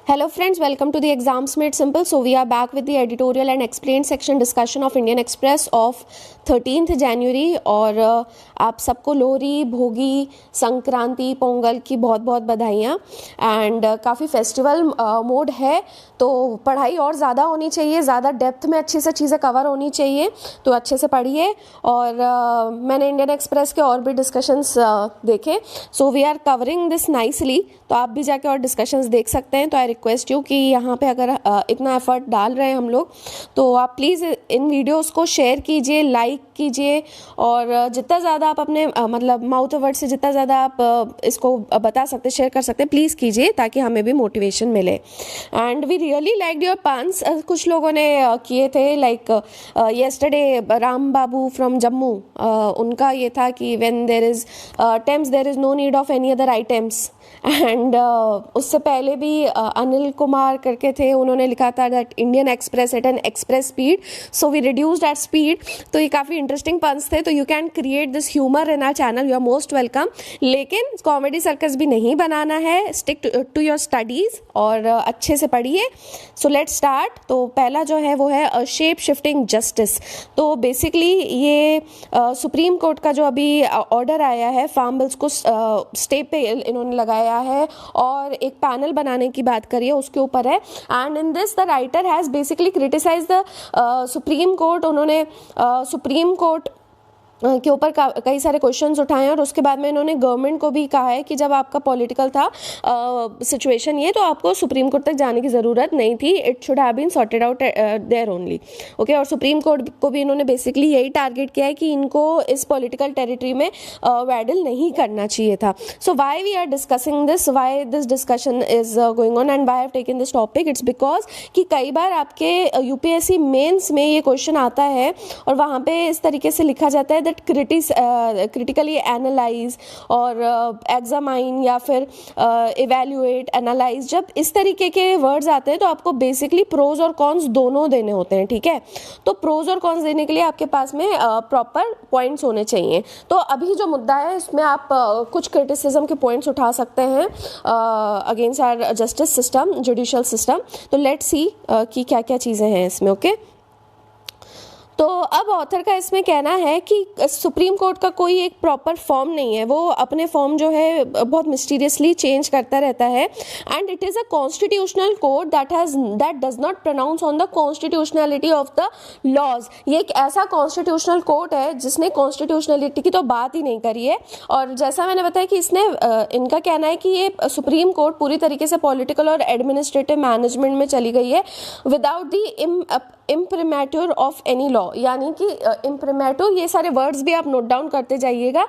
Hello friends, welcome to the Exams Made Simple. So we are back with the editorial and explained section discussion of Indian Express of 13th January और आप सबको लोहरी, भोगी, संक्रांति, पोंगल की बहुत बहुत बधाइयाँ and काफ़ी फेस्टिवल मोड है तो पढ़ाई और ज़्यादा होनी चाहिए, ज़्यादा डेप्थ में अच्छे से चीज़ें कवर होनी चाहिए तो अच्छे से पढ़िए। और मैंने इंडियन एक्सप्रेस के और भी डिस्कशंस देखे, so we are covering this nicely, तो आप भी जाके और डिस्कशंस देख सकते हैं। तो आई रिक्वेस्ट यू कि यहाँ पे अगर इतना एफर्ट डाल रहे हैं हम लोग तो आप प्लीज़ इन वीडियोस को शेयर कीजिए, लाइक कीजिए और जितना ज़्यादा आप अपने मतलब माउथ वर्ड से जितना ज़्यादा आप इसको बता सकते, शेयर कर सकते, प्लीज़ कीजिए ताकि हमें भी मोटिवेशन मिले। And we really like your puns, कुछ लोगों ने किए थे, like yesterday Ram Babu from Jammu, उनका ये था कि when there is themes there is no need of any other items. एंड उससे पहले भी अनिल कुमार करके थे, उन्होंने लिखा था that Indian Express at an express speed, so we reduced that speed. तो ये काफ़ी इंटरेस्टिंग पंस थे, तो you can create this humour in our channel, you are most welcome. लेकिन कॉमेडी सर्कस भी नहीं बनाना है, स्टिक टू योर स्टडीज़ और अच्छे से पढ़िए। So let's start. तो पहला जो है वो है शेप शिफ्टिंग जस्टिस। तो बेसिकली ये सुप्रीम कोर्ट का जो अभी ऑर्डर आया है, फार्म बिल्स को स्टे पे इन्होंने लगाया है और एक पैनल बनाने की बात करिए उसके ऊपर है। And in this the writer has basically criticise the Supreme Court. उन्होंने सुप्रीम कोर्ट के ऊपर कई सारे क्वेश्चंस उठाए हैं और उसके बाद में इन्होंने गवर्नमेंट को भी कहा है कि जब आपका पॉलिटिकल था सिचुएशन ये, तो आपको सुप्रीम कोर्ट तक जाने की ज़रूरत नहीं थी, it should have been sorted out there only. Okay, और सुप्रीम कोर्ट को भी इन्होंने बेसिकली यही टारगेट किया है कि इनको इस पॉलिटिकल टेरिटरी में वैडल नहीं करना चाहिए था। So why we are discussing this, why this discussion is going on and why have taken this topic, it's because कि कई बार आपके यूपीएससी मेंस में ये क्वेश्चन आता है और वहाँ पे इस तरीके से लिखा जाता है दैट क्रिटिकली एनालाइज और एग्जामाइन या फिर इवेल्युएट, एनालाइज। जब इस तरीके के वर्ड्स आते हैं तो आपको बेसिकली प्रोज और कॉन्स दोनों देने होते हैं, ठीक है। तो प्रोज और कॉन्स देने के लिए आपके पास में प्रॉपर पॉइंट्स होने चाहिए। तो अभी जो मुद्दा है इसमें आप कुछ क्रिटिसिज्म के पॉइंट्स उठा सकते हैं against our justice system, judicial system. तो लेट्स सी कि क्या क्या चीज़ें हैं इसमें। ओके, तो अब ऑथर का इसमें कहना है कि सुप्रीम कोर्ट का कोई एक प्रॉपर फॉर्म नहीं है, वो अपने फॉर्म जो है बहुत मिस्टीरियसली चेंज करता रहता है। And it is a constitutional court that does not pronounce on the constitutionality of the laws. ये एक ऐसा कॉन्स्टिट्यूशनल कोर्ट है जिसने कॉन्स्टिट्यूशनलिटी की तो बात ही नहीं करी है। और जैसा मैंने बताया कि इसने इनका कहना है कि ये सुप्रीम कोर्ट पूरी तरीके से पॉलिटिकल और एडमिनिस्ट्रेटिव मैनेजमेंट में चली गई है without the imprimatur of any law, यानी कि इम्प्रिमेट्योर, ये सारे वर्ड्स भी आप नोट डाउन करते जाइएगा,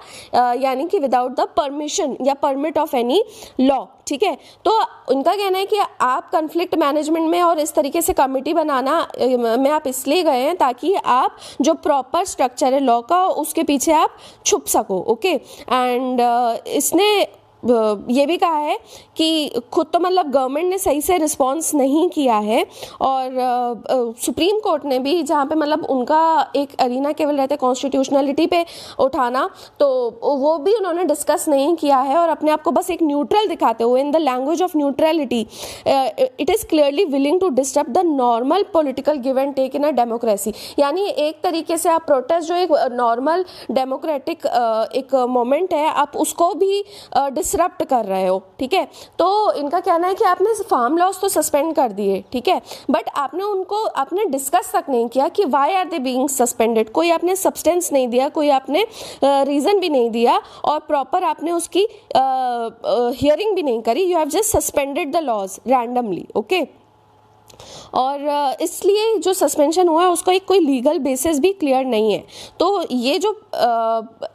यानी कि विदाउट द परमिशन या परमिट ऑफ एनी लॉ, ठीक है। तो उनका कहना है कि आप कन्फ्लिक्ट मैनेजमेंट में और इस तरीके से कमिटी बनाना में आप इसलिए गए हैं ताकि आप जो प्रॉपर स्ट्रक्चर है लॉ का उसके पीछे आप छुप सको। ओके, एंड इसने ये भी कहा है कि खुद तो मतलब गवर्नमेंट ने सही से रिस्पॉन्स नहीं किया है और सुप्रीम कोर्ट ने भी, जहाँ पे मतलब उनका एक अरीना केवल रहता है कॉन्स्टिट्यूशनलिटी पे उठाना, तो वो भी उन्होंने डिस्कस नहीं किया है और अपने आप को बस एक न्यूट्रल दिखाते हुए in the language of neutrality it is clearly willing to disturb the normal political give and take in a democracy. यानी एक तरीके से आप प्रोटेस्ट जो एक नॉर्मल डेमोक्रेटिक एक मोमेंट है, आप उसको भी डिसरप्ट कर रहे हो, ठीक है। तो इनका कहना है कि आपने फार्म लॉज तो सस्पेंड कर दिए, ठीक है, बट आपने डिस्कस तक नहीं किया कि why are they being suspended. कोई आपने सब्सटेंस नहीं दिया, कोई आपने रीज़न भी नहीं दिया और प्रॉपर आपने उसकी हियरिंग भी नहीं करी। You have just suspended the laws randomly. Okay, और इसलिए जो सस्पेंशन हुआ है उसका एक कोई लीगल बेसिस भी क्लियर नहीं है। तो ये जो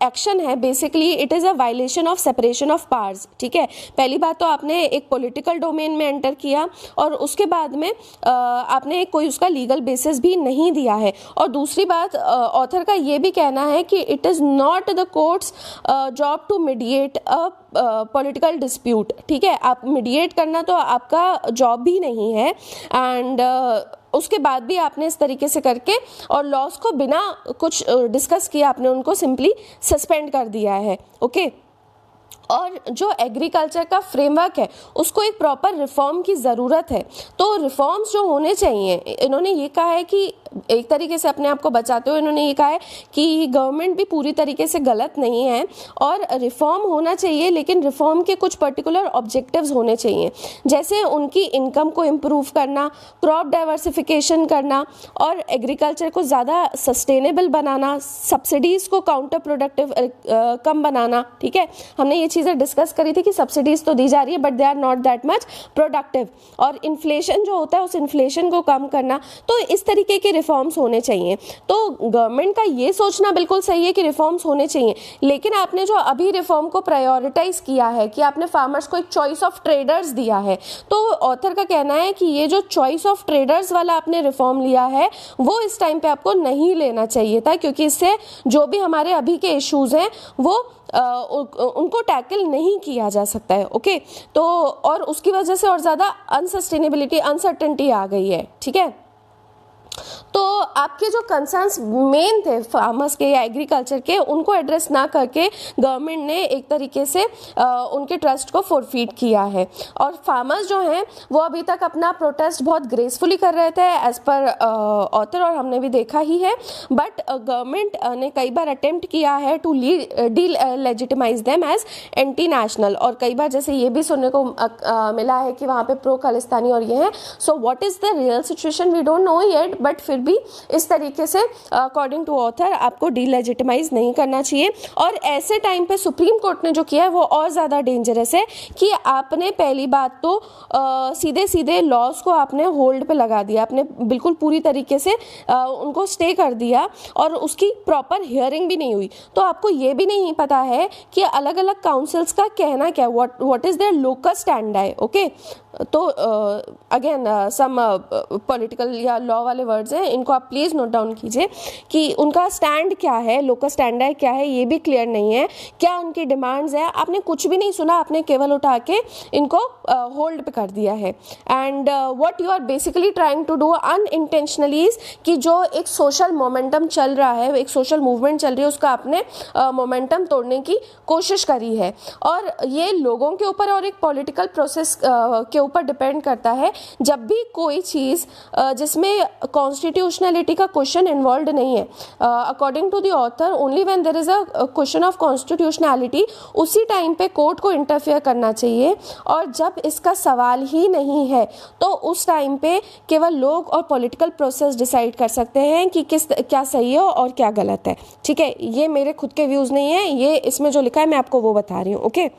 एक्शन है basically it is a violation of separation of powers, ठीक है। पहली बात तो आपने एक पॉलिटिकल डोमेन में एंटर किया और उसके बाद में आपने कोई उसका लीगल बेसिस भी नहीं दिया है। और दूसरी बात ऑथर का ये भी कहना है कि it is not the court's job to mediate a political dispute, ठीक है। आप मीडिएट करना तो आपका जॉब भी नहीं है एंड उसके बाद भी आपने इस तरीके से करके और लॉस को बिना कुछ डिस्कस किए आपने उनको सिंपली सस्पेंड कर दिया है। ओके, और जो एग्रीकल्चर का फ्रेमवर्क है उसको एक प्रॉपर रिफॉर्म की ज़रूरत है। तो रिफॉर्म्स जो होने चाहिए, इन्होंने ये कहा है कि एक तरीके से अपने आप को बचाते हुए इन्होंने ये कहा है कि गवर्नमेंट भी पूरी तरीके से गलत नहीं है और रिफॉर्म होना चाहिए, लेकिन रिफॉर्म के कुछ पर्टिकुलर ऑब्जेक्टिव्स होने चाहिए, जैसे उनकी इनकम को इम्प्रूव करना, क्रॉप डाइवर्सिफिकेशन करना और एग्रीकल्चर को ज़्यादा सस्टेनेबल बनाना, सब्सिडीज़ को काउंटर प्रोडक्टिव कम बनाना। ठीक है, हमने ये चीज़ें डिस्कस करी थी कि सब्सिडीज़ तो दी जा रही है but they are not that much productive, और इन्फ्लेशन जो होता है उस इन्फ्लेशन को कम करना। तो इस तरीके के रिफॉर्म्स होने चाहिए। तो गवर्नमेंट का ये सोचना बिल्कुल सही है कि रिफॉर्म्स होने चाहिए, लेकिन आपने जो अभी रिफॉर्म को प्रायोरिटाइज किया है कि आपने फार्मर्स को एक चॉइस ऑफ ट्रेडर्स दिया है, तो ऑथर का कहना है कि ये जो चॉइस ऑफ ट्रेडर्स वाला आपने रिफॉर्म लिया है वो इस टाइम पे आपको नहीं लेना चाहिए था, क्योंकि इससे जो भी हमारे अभी के इश्यूज हैं वो उनको टैकल नहीं किया जा सकता है। ओके, तो और उसकी वजह से और ज़्यादा अनसस्टेनेबिलिटी, अनसर्टेनिटी आ गई है। ठीक है, तो आपके जो कंसर्न्स मेन थे फार्मर्स के या एग्रीकल्चर के, उनको एड्रेस ना करके गवर्नमेंट ने एक तरीके से उनके ट्रस्ट को फोरफीट किया है। और फार्मर्स जो हैं वो अभी तक अपना प्रोटेस्ट बहुत ग्रेसफुली कर रहे थे एज पर ऑथर, और हमने भी देखा ही है, बट गवर्नमेंट ने कई बार अटेम्प्ट किया है to delegitimise them as anti national, और कई बार जैसे ये भी सुनने को मिला है कि वहाँ पे प्रो खालिस्तानी और ये हैं। So what is the real situation we don't know yet, but फिर भी इस तरीके से अकॉर्डिंग टू ऑथर आपको डीलेजिटिमाइज नहीं करना चाहिए। और ऐसे टाइम पे सुप्रीम कोर्ट ने जो किया है वो और ज़्यादा डेंजरस है कि आपने पहली बात तो सीधे सीधे लॉज को आपने होल्ड पे लगा दिया, आपने बिल्कुल पूरी तरीके से उनको स्टे कर दिया और उसकी प्रॉपर हियरिंग भी नहीं हुई। तो आपको ये भी नहीं पता है कि अलग अलग काउंसिल्स का कहना क्या, what is their locus stand है। ओके, तो अगेन सम पॉलिटिकल या लॉ वाले वर्ड्स हैं, इनको आप प्लीज़ नोट डाउन कीजिए कि उनका स्टैंड क्या है, लोकल स्टैंड है क्या है, ये भी क्लियर नहीं है। क्या उनकी डिमांड्स हैं, आपने कुछ भी नहीं सुना, आपने केवल उठा के इनको होल्ड पे कर दिया है। And what you are basically trying to do unintentionally is कि जो एक सोशल मोमेंटम चल रहा है, एक सोशल मूवमेंट चल रही है, उसका आपने मोमेंटम तोड़ने की कोशिश करी है। और ये लोगों के ऊपर और एक पॉलिटिकल प्रोसेस के ऊपर डिपेंड करता है। जब भी कोई चीज़ जिसमें कॉन्स्टिट्यूशनलिटी का क्वेश्चन इन्वॉल्व नहीं है, according to the author only when there is a question of constitutionality, उसी टाइम पे कोर्ट को इंटरफेयर करना चाहिए। और जब इसका सवाल ही नहीं है तो उस टाइम पे केवल लोग और पॉलिटिकल प्रोसेस डिसाइड कर सकते हैं कि क्या सही है और क्या गलत है। ठीक है, ये मेरे खुद के व्यूज़ नहीं है, ये इसमें जो लिखा है मैं आपको वो बता रही हूँ। ओके,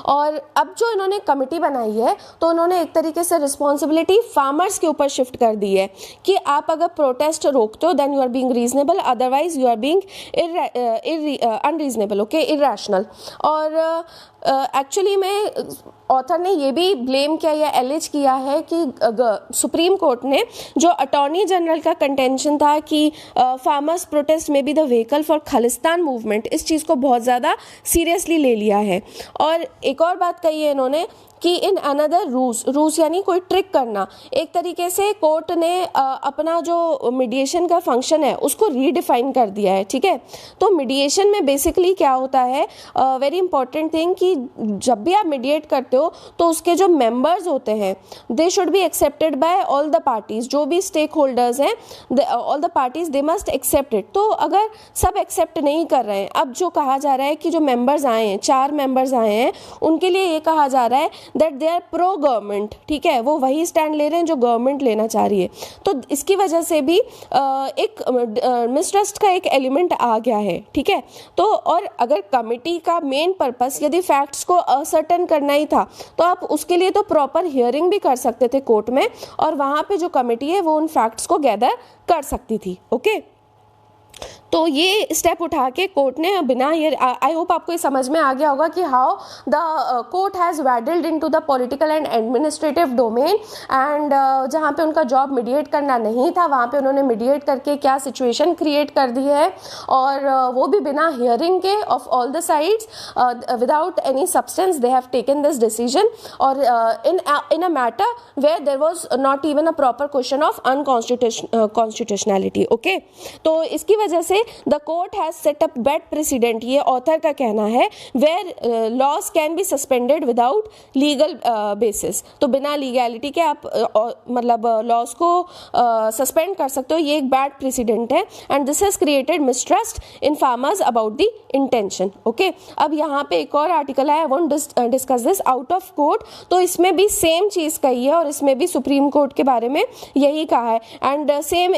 और अब जो इन्होंने कमिटी बनाई है तो उन्होंने एक तरीके से रिस्पॉन्सिबिलिटी फार्मर्स के ऊपर शिफ्ट कर दी है कि आप अगर प्रोटेस्ट रोकते हो then you are being reasonable, otherwise you are being unreasonable, okay, irrational. और एक्चुअली में ऑथर ने ये भी ब्लेम किया या एलिज किया है कि सुप्रीम कोर्ट ने जो अटॉर्नी जनरल का कंटेंशन था कि फार्मर्स प्रोटेस्ट में be the vehicle for Khalistan movement, इस चीज़ को बहुत ज़्यादा सीरियसली ले लिया है। और एक और बात कही है इन्होंने कि इन अनदर रूस यानी कोई ट्रिक करना, एक तरीके से कोर्ट ने अपना जो मीडिएशन का फंक्शन है उसको रीडिफाइन कर दिया है। ठीक है, तो मीडिएशन में बेसिकली क्या होता है, वेरी इंपॉर्टेंट थिंग कि जब भी आप मीडिएट करते हो तो उसके जो मेंबर्स होते हैं they should be accepted by all the parties, जो भी स्टेक होल्डर्स हैं all the parties they must accept it. तो अगर सब एक्सेप्ट नहीं कर रहे हैं, अब जो कहा जा रहा है कि जो मेंबर्स आए हैं, 4 मेंबर्स आए हैं, उनके लिए ये कहा जा रहा है that they are pro government. ठीक है, वो वही स्टैंड ले रहे हैं जो गवर्नमेंट लेना चाह रही है। तो इसकी वजह से भी एक मिसट्रस्ट का एक एलिमेंट आ गया है। ठीक है, तो और अगर कमिटी का मेन पर्पस यदि फैक्ट्स को असर्टन करना ही था तो आप उसके लिए तो प्रॉपर हियरिंग भी कर सकते थे कोर्ट में, और वहाँ पे जो कमिटी है वो उन फैक्ट्स को गैदर कर सकती थी। ओके, तो ये स्टेप उठा के कोर्ट ने बिना ये, आई होप आपको ये समझ में आ गया होगा कि how the court has waddled into the political and administrative domain, and जहाँ पे उनका जॉब मीडिएट करना नहीं था वहाँ पे उन्होंने मीडिएट करके क्या सिचुएशन क्रिएट कर दी है, और वो भी बिना हियरिंग के of all the sides, without any substance they have taken this decision, और in a matter where there was not even a proper question of unconstitutionality. Okay, तो इसकी वजह से the court has set up bad precedent, ये author का कहना है, where laws can be suspended without legal basis, तो बिना लीगैलिटी के आप मतलब लॉज को सस्पेंड कर सकते हो, ये एक बैड प्रेसिडेंट है। And this has created mistrust in farmers about the intention. Okay, अब यहाँ पे एक और आर्टिकल है, I won't discuss this, out of court, तो इसमें भी सेम चीज़ कही है और इसमें भी सुप्रीम कोर्ट के बारे में यही कहा है, एंड सेम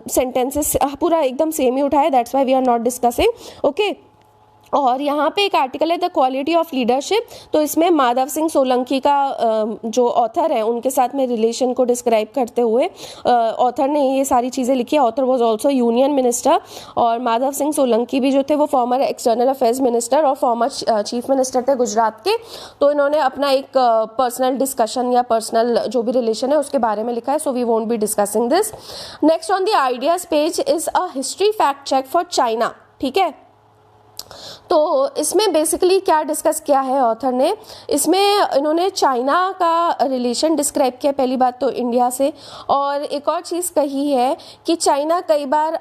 सेंटेंसेस पूरा एकदम सेम ही उठा है, that's why we are not discussing. Okay, और यहाँ पे एक आर्टिकल है द क्वालिटी ऑफ लीडरशिप, तो इसमें माधव सिंह सोलंकी का जो ऑथर है उनके साथ में रिलेशन को डिस्क्राइब करते हुए ऑथर ने ये सारी चीज़ें लिखी है। Author was also union minister, और माधव सिंह सोलंकी भी जो थे वो फॉर्मर एक्सटर्नल अफेयर्स मिनिस्टर और फॉर्मर चीफ मिनिस्टर थे गुजरात के। तो इन्होंने अपना एक पर्सनल डिस्कशन या पर्सनल जो भी रिलेशन है उसके बारे में लिखा है, so we won't be discussing this. Next on the ideas page is a history fact check for China. ठीक है, तो इसमें बेसिकली क्या डिस्कस किया है ऑथर ने, इसमें इन्होंने चाइना का रिलेशन डिस्क्राइब किया पहली बात तो इंडिया से, और एक और चीज़ कही है कि चाइना कई बार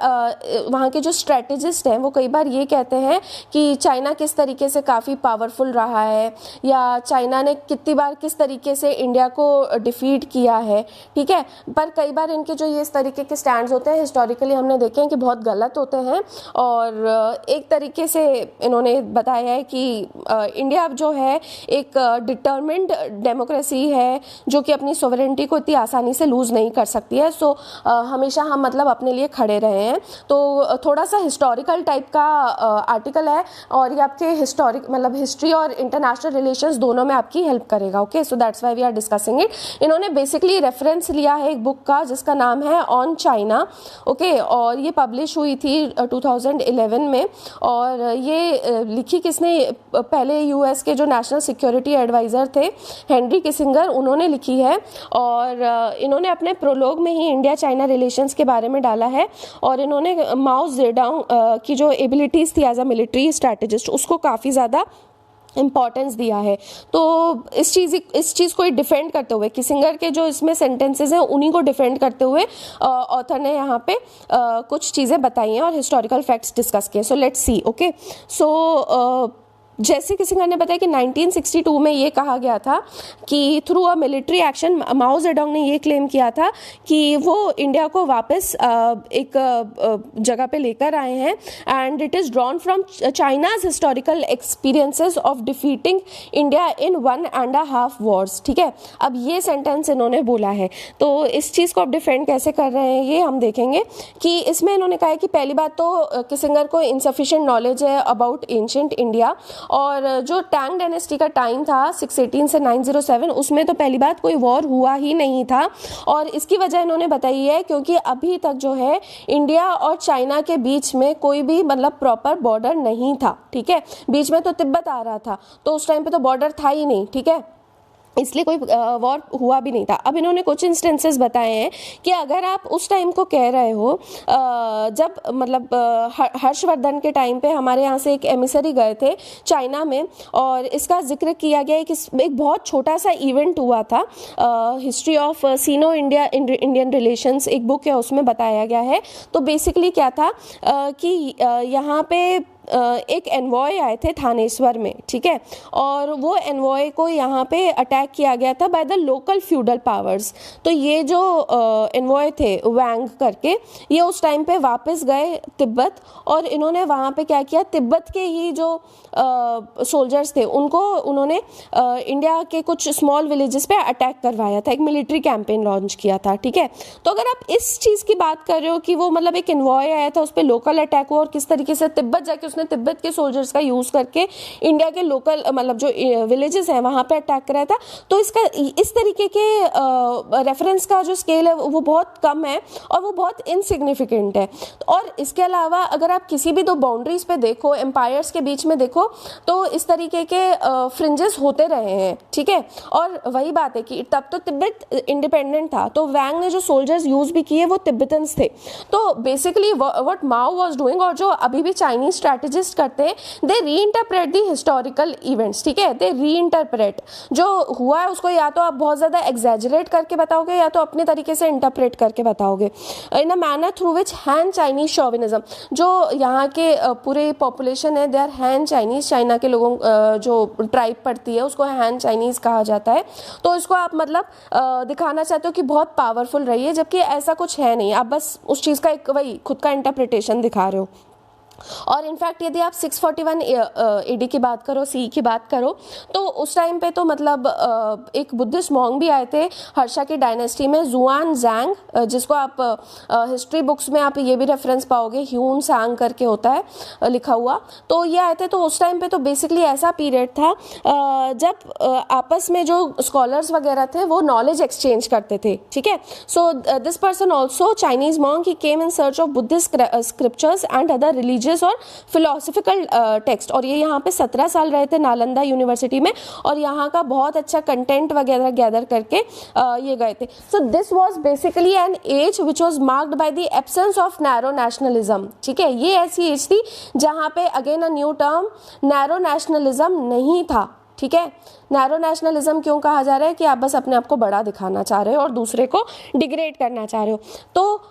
वहाँ के जो स्ट्रेटेजिस्ट हैं वो कई बार ये कहते हैं कि चाइना किस तरीके से काफ़ी पावरफुल रहा है, या चाइना ने कितनी बार किस तरीके से इंडिया को डिफीट किया है। ठीक है, पर कई बार इनके जो ये इस तरीके के स्टैंड्स होते हैं हिस्टोरिकली हमने देखे हैं कि बहुत गलत होते हैं, और एक तरीके से इन्होंने बताया है कि इंडिया जो है एक डिटर्मिन्ड डेमोक्रेसी है जो कि अपनी सोवरेनिटी को इतनी आसानी से लूज़ नहीं कर सकती है। सो हमेशा हम मतलब अपने लिए खड़े रहे हैं। तो थोड़ा सा हिस्टोरिकल टाइप का आर्टिकल है, और ये आपके हिस्टोरिक मतलब हिस्ट्री और इंटरनेशनल रिलेशंस दोनों में आपकी हेल्प करेगा। Okay, so that's why we are discussing it. इन्होंने बेसिकली रेफरेंस लिया है एक बुक का जिसका नाम है ऑन चाइना। ओके, और ये पब्लिश हुई थी 2011 में, और ये लिखी किसने, पहले यूएस के जो नेशनल सिक्योरिटी एडवाइज़र थे हेनरी किसिंगर, उन्होंने लिखी है, और इन्होंने अपने प्रोलोग में ही इंडिया चाइना रिलेशंस के बारे में डाला है, और इन्होंने माओ जेडोंग की जो एबिलिटीज़ थी एज अ मिलिट्री स्ट्रैटेजिस्ट उसको काफ़ी ज़्यादा इम्पॉर्टेंस दिया है। तो इस चीज़ को डिफेंड करते हुए किसिंगर के जो इसमें सेंटेंसेस हैं उन्हीं को डिफेंड करते हुए ऑथर ने यहाँ पे कुछ चीज़ें बताई हैं और हिस्टोरिकल फैक्ट्स डिस्कस किए। So let's see. ओके, सो जैसे किसिंगर ने बताया कि 1962 में ये कहा गया था कि through a military action Mao Zedong ने ये क्लेम किया था कि वो इंडिया को वापस एक जगह पे लेकर आए हैं, and it is drawn from China's historical experiences of defeating India in 1.5 Wars. ठीक है, अब ये सेंटेंस इन्होंने बोला है, तो इस चीज़ को अब डिफेंड कैसे कर रहे हैं ये हम देखेंगे कि इसमें इन्होंने कहा है कि पहली बात तो किसिंगर को इनसफिशिएंट नॉलेज है अबाउट एंशिएंट इंडिया, और जो टैंग डायनेस्टी का टाइम था 618 से 907 उसमें तो पहली बात कोई वॉर हुआ ही नहीं था, और इसकी वजह इन्होंने बताई है क्योंकि अभी तक जो है इंडिया और चाइना के बीच में कोई भी मतलब प्रॉपर बॉर्डर नहीं था। ठीक है, बीच में तो तिब्बत आ रहा था, तो उस टाइम पे तो बॉर्डर था ही नहीं। ठीक है, इसलिए कोई वॉर हुआ भी नहीं था। अब इन्होंने कुछ इंस्टेंसेस बताए हैं कि अगर आप उस टाइम को कह रहे हो जब मतलब हर्षवर्धन के टाइम पे हमारे यहाँ से एक एमिसरी गए थे चाइना में, और इसका जिक्र किया गया है कि एक बहुत छोटा सा इवेंट हुआ था, history of Sino India Indian relations एक बुक है उसमें बताया गया है। तो बेसिकली क्या था कि यहाँ पे एक एनवॉय आए थे थानेश्वर में। ठीक है, और वो एनवॉय को यहाँ पे अटैक किया गया था by the local feudal powers. तो ये जो एनवॉय थे वैंग करके, ये उस टाइम पे वापस गए तिब्बत, और इन्होंने वहाँ पे क्या किया, तिब्बत के ही जो सोल्जर्स थे उनको उन्होंने इंडिया के कुछ स्मॉल विलेजेस पे अटैक करवाया था, एक मिलिट्री कैंपेन लॉन्च किया था। ठीक है, तो अगर आप इस चीज़ की बात कर रहे हो कि वो मतलब एक एनवॉय आया था उस पर लोकल अटैक हुआ और किस तरीके से तिब्बत जाके उसने तिब्बत के सोल्जर्स का यूज़ करके इंडिया के लोकल मतलब जो विलेजेस हैं वहाँ पे अटैक कराया था, तो इसका इस तरीके के रेफरेंस का जो स्केल है वो बहुत कम है और वो बहुत इनसिग्निफिकेंट है। और इसके अलावा अगर आप किसी भी दो बाउंड्रीज पे देखो, एम्पायर्स के बीच में देखो, तो इस तरीके के फ्रिंजेस होते रहे हैं। ठीक है, और वही बात है कि तब तो तिब्बत इंडिपेंडेंट था, तो वैंग ने जो सोल्जर्स यूज़ भी किए वो तिब्बतन्स थे। तो basically what Mao was doing, और जो अभी भी चाइनीज स्ट्रैटेजी स्ट्रेटेजिस्ट करते हैं, दे री इंटरप्रेट द हिस्टोरिकल इवेंट्स, ठीक है, दे री इंटरप्रेट जो हुआ है उसको या तो आप बहुत ज़्यादा एग्जैजरेट करके बताओगे या तो अपने तरीके से इंटरप्रेट करके बताओगे, in a manner through which Han Chinese chauvinism, जो यहाँ के पूरे पॉपुलेशन है they are Han Chinese, China के लोगों जो ट्राइब पड़ती है उसको हैन चाइनीज कहा जाता है, तो इसको आप मतलब दिखाना चाहते हो कि बहुत पावरफुल रही है, जबकि ऐसा कुछ है नहीं, आप बस उस चीज़ का एक वही खुद का इंटरप्रिटेशन दिखा रहे हो। और इनफैक्ट यदि आप 641 एडी की बात करो, सी की बात करो, तो उस टाइम पे तो मतलब एक बुद्धिस्ट मॉन्ग भी आए थे हर्षा की डायनेस्टी में, जुआन जैंग, जिसको आप हिस्ट्री बुक्स में आप ये भी रेफरेंस पाओगे, ह्यून सांग करके होता है लिखा हुआ, तो ये आए थे। तो उस टाइम पे तो बेसिकली ऐसा पीरियड था जब आपस में जो स्कॉलर्स वगैरह थे वो नॉलेज एक्सचेंज करते थे, ठीक है। So this person also Chinese मॉन्ग, he came in search of Buddhist scriptures and other religious और फिलोसफिकल टेक्स्ट, और ये यहाँ पे 17 साल रहे थे नालंदा यूनिवर्सिटी में, और यहाँ का बहुत अच्छा कंटेंट वगैरह गैदर करके ये गए थे। So this was basically an age which was marked by the absence of narrow nationalism, ठीक है, ये ऐसी एज थी जहाँ पे again a new term narrow nationalism नहीं था, ठीक है। नैरो नेशनलिज्म क्यों कहा जा रहा है कि आप बस अपने आप को बड़ा दिखाना चाह रहे हो और दूसरे को डिग्रेड करना चाह रहे हो। तो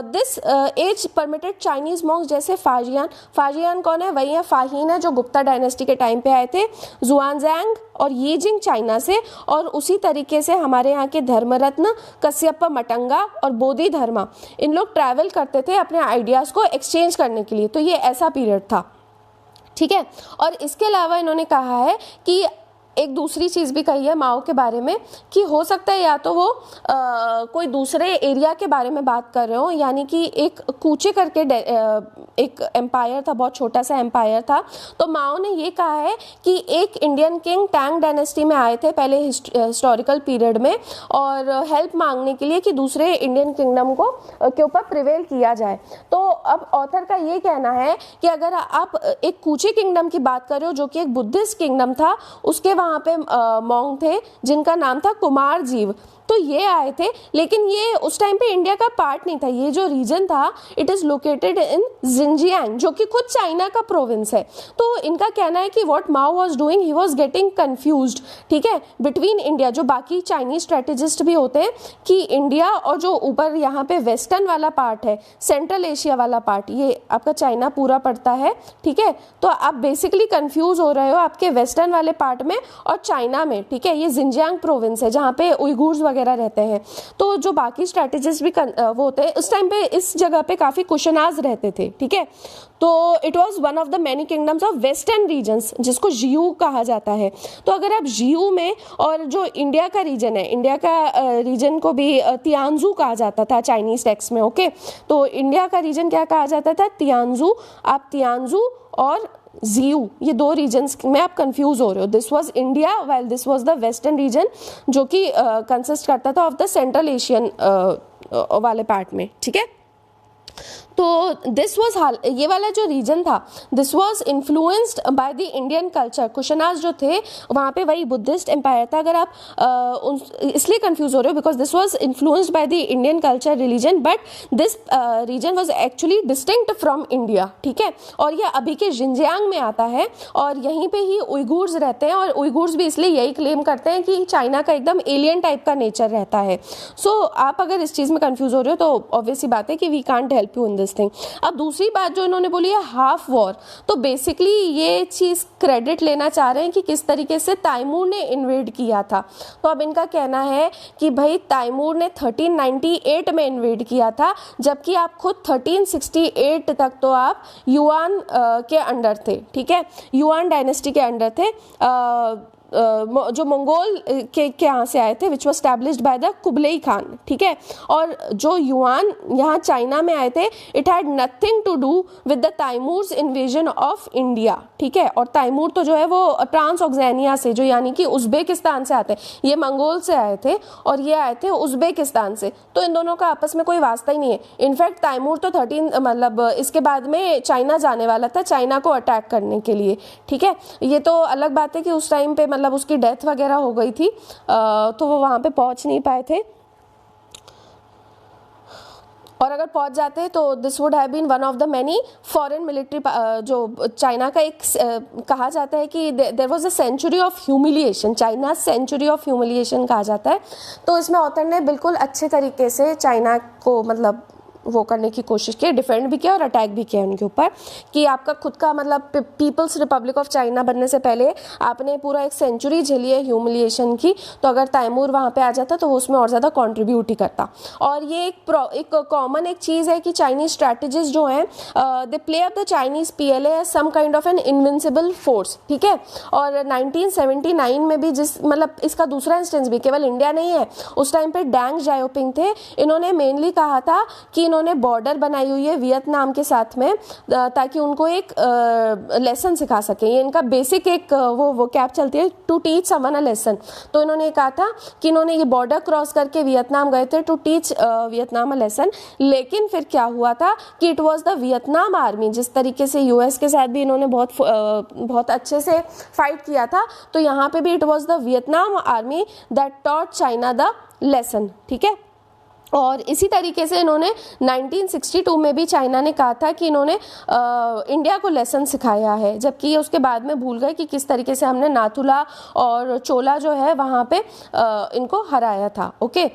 this age permitted Chinese monks जैसे फाजियान, फाजियान कौन है, वही है फाहीन है जो गुप्ता डायनेस्टी के टाइम पे आए थे, जुआनजैंग और यीजिंग चाइना से, और उसी तरीके से हमारे यहाँ के धर्मरत्न कश्यप मटंगा और बोधि धर्मा, इन लोग ट्रैवल करते थे अपने आइडियाज़ को एक्सचेंज करने के लिए, तो ये ऐसा पीरियड था, ठीक है। और इसके अलावा इन्होंने कहा है कि एक दूसरी चीज़ भी कही है माओ के बारे में कि हो सकता है या तो वो कोई दूसरे एरिया के बारे में बात कर रहे हो, यानी कि एक कूचे करके एक एम्पायर था, बहुत छोटा सा एम्पायर था, तो माओ ने ये कहा है कि एक इंडियन किंग टैंग डायनेस्टी में आए थे पहले हिस्टोरिकल पीरियड में, और हेल्प मांगने के लिए कि दूसरे इंडियन किंगडम को के ऊपर प्रिवेल किया जाए। तो अब ऑथर का ये कहना है कि अगर आप एक कूचे किंगडम की बात कर रहे हो जो कि एक बुद्धिस्ट किंगडम था, उसके वहाँ पे मॉन्क थे जिनका नाम था कुमार जीव, तो ये आए थे, लेकिन ये उस टाइम पे इंडिया का पार्ट नहीं था, ये जो रीजन था it is located in Xinjiang जो कि खुद चाइना का प्रोविंस है। तो इनका कहना है कि what Mao was doing, he was getting confused, ठीक है, बिटवीन इंडिया, जो बाकी चाइनीज स्ट्रेटेजिस्ट भी होते हैं, कि इंडिया और जो ऊपर यहाँ पे वेस्टर्न वाला पार्ट है, सेंट्रल एशिया वाला पार्ट, ये आपका चाइना पूरा पड़ता है, ठीक है। तो आप बेसिकली कंफ्यूज हो रहे हो आपके वेस्टर्न वाले पार्ट में और चाइना में, ठीक है, ये जिंजियांग प्रोविंस है जहाँ पे उइगुर्स वगैरह रहते हैं। तो जो बाकी स्ट्रेटेजिस्ट भी वो होते हैं उस टाइम पे, इस जगह पे काफी कुशनाज रहते थे, ठीक है। तो it was one of the many kingdoms of western regions, जिसको जियू कहा जाता है। तो अगर आप जियू में, और जो इंडिया का रीजन है, इंडिया का रीजन को भी तियानजू कहा जाता था चाइनीज टेक्स्ट में, ओके। तो इंडिया का रीजन क्या कहा जाता था, तियानजू। आप तियानजू और जियू, ये दो रीजन्स में आप कंफ्यूज हो रहे हो। This was India while this was the western region, जो कि कंसिस्ट करता था ऑफ द सेंट्रल एशियन वाले पार्ट में, ठीक है। तो दिस वाज, ये वाला जो रीजन था, this was influenced by the Indian culture. Kushans जो थे वहाँ पे वही बुद्धिस्ट एम्पायर था। अगर आप इसलिए कंफ्यूज हो रहे हो because this was influenced by the Indian culture religion, but this region was actually distinct from India, ठीक है। और ये अभी के जिंजियांग में आता है, और यहीं पे ही उइगुर्स रहते हैं, और उइगुर्स भी इसलिए यही क्लेम करते हैं कि चाइना का एकदम एलियन टाइप का नेचर रहता है। सो आप अगर इस चीज़ में कंफ्यूज हो रहे हो तो ऑब्वियसली बात है कि we can't help you in this thing. अब दूसरी बात जो इन्होंने बोली है हाफ वॉर, तो बेसिकली ये चीज़ क्रेडिट लेना चाह रहे हैं कि किस तरीके से तैमूर ने इन्वेड किया था। तो अब इनका कहना है कि भाई तैमूर ने 1398 में इन्वेड किया था, जबकि आप खुद 1368 तक तो आप युआन के अंडर थे, ठीक है, युआन डायनेस्टी के अंडर थे, जो मंगोल के यहाँ से आए थे, which was established by the Kublai Khan, ठीक है। और जो युआन यहाँ चाइना में आए थे, it had nothing to do with the Timur's invasion of India, ठीक है। और तैमूर तो जो है वो ट्रांसऑक्सेनिया से, जो यानी कि उज्बेकिस्तान से आते हैं, ये मंगोल से आए थे और ये आए थे उज्बेकिस्तान से, तो इन दोनों का आपस में कोई वास्ता ही नहीं है। इनफैक्ट तैमूर तो 13 मतलब इसके बाद में चाइना जाने वाला था, चाइना को अटैक करने के लिए, ठीक है। ये तो अलग बात है कि उस टाइम पे मतलब उसकी डेथ वगैरह हो गई थी, तो वो वहाँ पे पहुँच नहीं पाए थे। और अगर पहुंच जाते तो this would have been one of the many foreign military, जो चाइना का एक कहा जाता है कि there was a century of humiliation, China century of humiliation कहा जाता है। तो इसमें ऑथर ने बिल्कुल अच्छे तरीके से चाइना को मतलब वो करने की कोशिश की, डिफेंड भी किया और अटैक भी किया उनके ऊपर कि आपका खुद का मतलब पीपल्स रिपब्लिक ऑफ चाइना बनने से पहले आपने पूरा एक सेंचुरी झेली है ह्यूमिलिएशन की, तो अगर तैमूर वहाँ पे आ जाता तो वो उसमें और ज़्यादा कंट्रीब्यूट ही करता। और ये एक कॉमन एक चीज़ है कि चाइनीज स्ट्रैटेजिस्ट जो हैं they play up the Chinese PLA as some kind of an invincible force, ठीक है। और 1979 में भी जिस मतलब इसका दूसरा इंस्टेंस भी, केवल इंडिया नहीं है, उस टाइम पे डैंग जाओपिंग थे, इन्होंने मेनली कहा था कि इन्होंने बॉर्डर बनाई हुई है वियतनाम के साथ में ताकि उनको एक लेसन सिखा सके, ये इनका बेसिक एक वो कैप चलती है, to teach someone a lesson. तो इन्होंने कहा था कि इन्होंने ये बॉर्डर क्रॉस करके वियतनाम गए थे to teach Vietnam a lesson. लेकिन फिर क्या हुआ था कि it was the Vietnam army, जिस तरीके से US के साथ भी इन्होंने बहुत अच्छे से फाइट किया था, तो यहाँ पे भी it was the Vietnam army that taught China the lesson, ठीक है। और इसी तरीके से इन्होंने 1962 में भी चाइना ने कहा था कि इन्होंने इंडिया को लेसन सिखाया है, जबकि उसके बाद में भूल गए कि किस तरीके से हमने नाथुला और चोला जो है वहाँ पे इनको हराया था, ओके।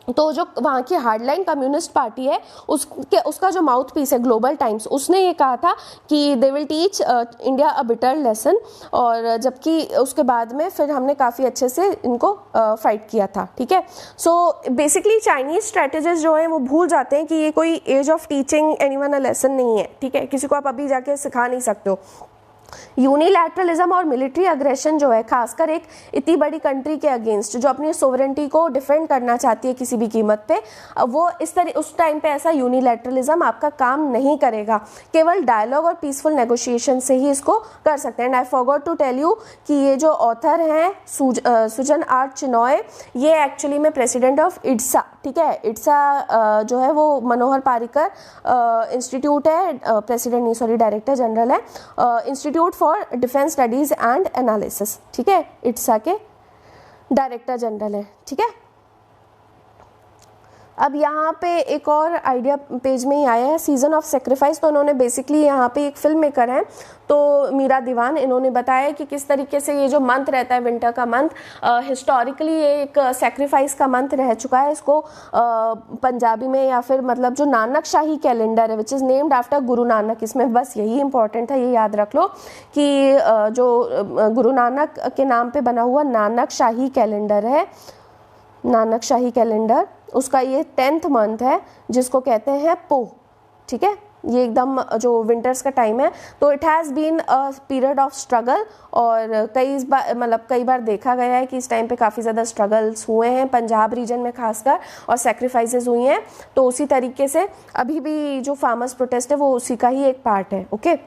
तो जो वहाँ की हार्डलाइन कम्युनिस्ट पार्टी है उसका जो माउथ पीस है ग्लोबल टाइम्स, उसने ये कहा था कि they will teach India a bitter lesson, और जबकि उसके बाद में फिर हमने काफ़ी अच्छे से इनको फाइट किया था, ठीक है। सो बेसिकली चाइनीज स्ट्रेटेजिस्ट जो हैं वो भूल जाते हैं कि ये कोई age of teaching anyone a lesson नहीं है, ठीक है। किसी को आप अभी जाके सिखा नहीं सकते हो। यूनिलैटरलिज्म और मिलिट्री अग्रेशन जो है, खासकर एक इतनी बड़ी कंट्री के अगेंस्ट जो अपनी सोवरेंटी को डिफेंड करना चाहती है किसी भी कीमत पे, वो उस टाइम पे ऐसा यूनिलैटरलिज्म आपका काम नहीं करेगा। केवल डायलॉग और पीसफुल नेगोशिएशन से ही इसको कर सकते हैं। And I forgot to tell you कि ये जो ऑथर हैं सुजन आर चिनॉय, ये एक्चुअली में प्रेसिडेंट ऑफ इड्सा, ठीक है। इड्सा जो है वो मनोहर पारिकर इंस्टीट्यूट है, प्रेसिडेंट नहीं सॉरी डायरेक्टर जनरल है, institute for defence studies and analysis, ठीक है। इट्सा के डायरेक्टर जनरल है, ठीक है। अब यहाँ पे एक और आइडिया पेज में ही आया है, सीजन ऑफ सेक्रीफाइस। तो उन्होंने बेसिकली यहाँ पे एक फिल्म मेकर हैं तो मीरा दीवान, इन्होंने बताया कि किस तरीके से ये जो मंथ रहता है विंटर का मंथ, हिस्टोरिकली ये एक सेक्रीफाइस का मंथ रह चुका है। इसको पंजाबी में या फिर मतलब जो नानक शाही कैलेंडर है which is named after Guru Nanak, इसमें बस यही इंपॉर्टेंट था, ये याद रख लो कि जो गुरु नानक के नाम पे बना हुआ नानक शाही कैलेंडर है, नानक शाही कैलेंडर, उसका ये 10th मंथ है जिसको कहते हैं पोह, ठीक है। ये एकदम जो विंटर्स का टाइम है, तो it has been a period of struggle, और कई बार देखा गया है कि इस टाइम पे काफ़ी ज़्यादा स्ट्रगल्स हुए हैं पंजाब रीजन में खासकर, और सेक्रीफाइसेस हुई हैं। तो उसी तरीके से अभी भी जो फार्मर्स प्रोटेस्ट है वो उसी का ही एक पार्ट है, ओके।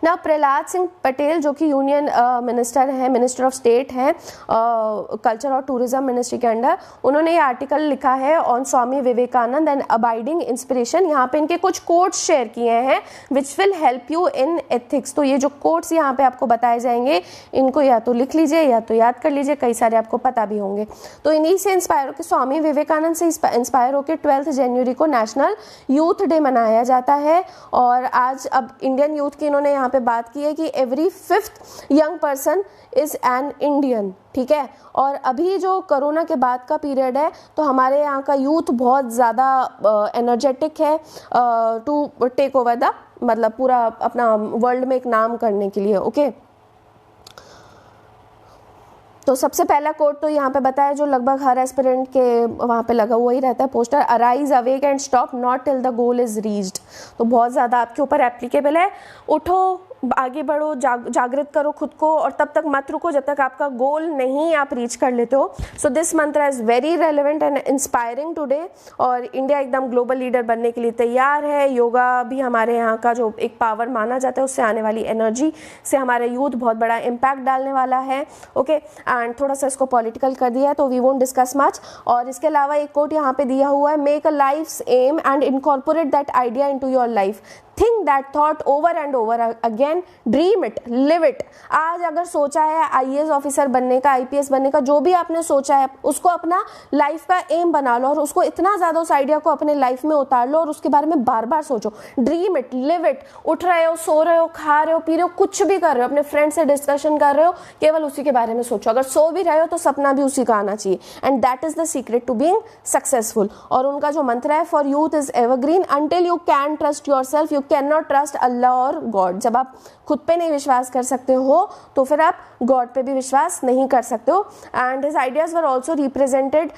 ना प्रहलाद सिंह पटेल जो कि यूनियन मिनिस्टर हैं, मिनिस्टर ऑफ स्टेट हैं कल्चर और टूरिज्म मिनिस्ट्री के अंडर, उन्होंने ये आर्टिकल लिखा है on Swami Vivekananda and abiding inspiration. यहाँ पे इनके कुछ कोट्स शेयर किए हैं which will help you in ethics. तो ये जो कोट्स यहाँ पे आपको बताए जाएंगे, इनको या तो लिख लीजिए या तो याद कर लीजिए, कई सारे आपको पता भी होंगे। तो इन्हीं से इंस्पायर होकर, स्वामी विवेकानंद से इंस्पायर होकर 12 जनवरी को नेशनल यूथ डे मनाया जाता है। और आज अब इंडियन यूथ की इन्होंने यहाँ पे बात की है कि every 5th young person is an Indian, ठीक है। और अभी जो कोरोना के बाद का पीरियड है, तो हमारे यहाँ का यूथ बहुत ज़्यादा एनर्जेटिक है टू टेक ओवर द मतलब पूरा अपना वर्ल्ड में एक नाम करने के लिए, ओके। तो सबसे पहला कोड तो यहाँ पे बताया जो लगभग हर एस्पिरेंट के वहाँ पे लगा हुआ ही रहता है poster, arise awake and stop not till the goal is reached. तो बहुत ज़्यादा आपके ऊपर एप्लीकेबल है। उठो, आगे बढ़ो, जागृत करो खुद को, और तब तक मत रुको जब तक आपका गोल नहीं आप रीच कर लेते हो। सो दिस मंत्र is very relevant and inspiring today. और इंडिया एकदम ग्लोबल लीडर बनने के लिए तैयार है। योगा भी हमारे यहाँ का जो एक पावर माना जाता है, उससे आने वाली एनर्जी से हमारे यूथ बहुत बड़ा इम्पैक्ट डालने वाला है, ओके। एंड थोड़ा सा इसको पॉलिटिकल कर दिया है तो वी वोंट डिस्कस मच। और इसके अलावा एक कोट यहाँ पे दिया हुआ है, make a life's aim and incorporate that idea into your life. Think that thought over and over again, dream it, live it. आज अगर सोचा है आईएएस ऑफिसर बनने का, आईपीएस बनने का, जो भी आपने सोचा है उसको अपना लाइफ का एम बना लो और उसको इतना ज़्यादा उस आइडिया को अपने लाइफ में उतार लो और उसके बारे में बार बार सोचो। Dream it, live it. उठ रहे हो, सो रहे हो, खा रहे हो, पी रहे हो, कुछ भी कर रहे हो, अपने फ्रेंड से डिस्कशन कर रहे हो, केवल उसी के बारे में सोचो। अगर सो भी रहे हो तो सपना भी उसी का आना चाहिए। And that is the secret to being successful. और उनका जो मंत्र है, for youth is evergreen until you can trust yourself you can not trust Allah और गॉड। जब आप खुद पे नहीं विश्वास कर सकते हो तो फिर आप गॉड पे भी विश्वास नहीं कर सकते हो। And his ideas were also represented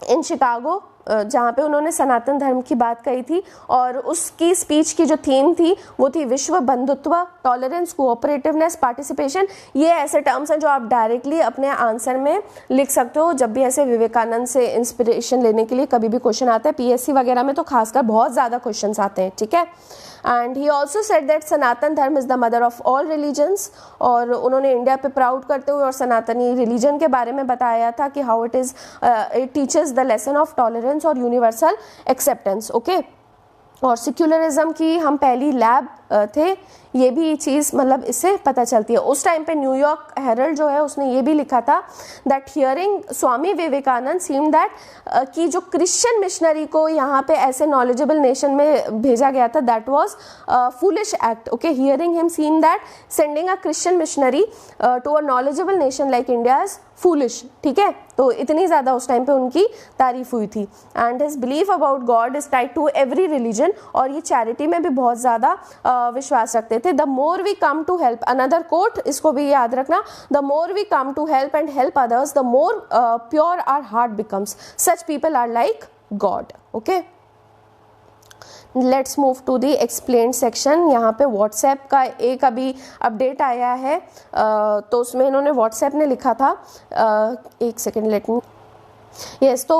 in Chicago, जहाँ पे उन्होंने सनातन धर्म की बात कही थी और उसकी स्पीच की जो थीम थी वो थी विश्व बंधुत्व, टॉलरेंस, कोऑपरेटिवनेस, पार्टिसिपेशन। ये ऐसे टर्म्स हैं जो आप डायरेक्टली अपने आंसर में लिख सकते हो जब भी ऐसे विवेकानंद से इंस्पिरेशन लेने के लिए कभी भी क्वेश्चन आता है। पीएससी वगैरह में तो खासकर बहुत ज़्यादा क्वेश्चन आते हैं, ठीक है। And he also said that Sanatan Dharma is the mother of all religions. और उन्होंने इंडिया पे प्राउड करते हुए और सनातनी रिलीजन के बारे में बताया था कि how it teaches the lesson of tolerance और यूनिवर्सल एक्सेप्टेंस, ओके। और सेक्युलरिज्म की हम पहली लैब थे, ये भी चीज़ मतलब इससे पता चलती है। उस टाइम पे न्यूयॉर्क हेरल्ड जो है उसने ये भी लिखा था that hearing Swami Vivekananda seem that कि जो क्रिश्चियन मिशनरी को यहाँ पे ऐसे नॉलेजेबल नेशन में भेजा गया था that was foolish act, okay. Hearing him seem that sending a Christian missionary to a knowledgeable nation like India is foolish, ठीक है। तो इतनी ज़्यादा उस टाइम पे उनकी तारीफ हुई थी। And his belief about God is tied to every religion, और ये चैरिटी में भी बहुत ज़्यादा विश्वास रखते थे। The more we come to help, another quote, इसको भी याद रखना, the more we come to help and help others the more pure our heart becomes, such people are like God, okay. Let's move to the explain section. यहाँ पे WhatsApp का एक अभी update आया है, तो उसमें इन्होंने व्हाट्सएप ने लिखा था, एक सेकेंड लेट मी, यस। तो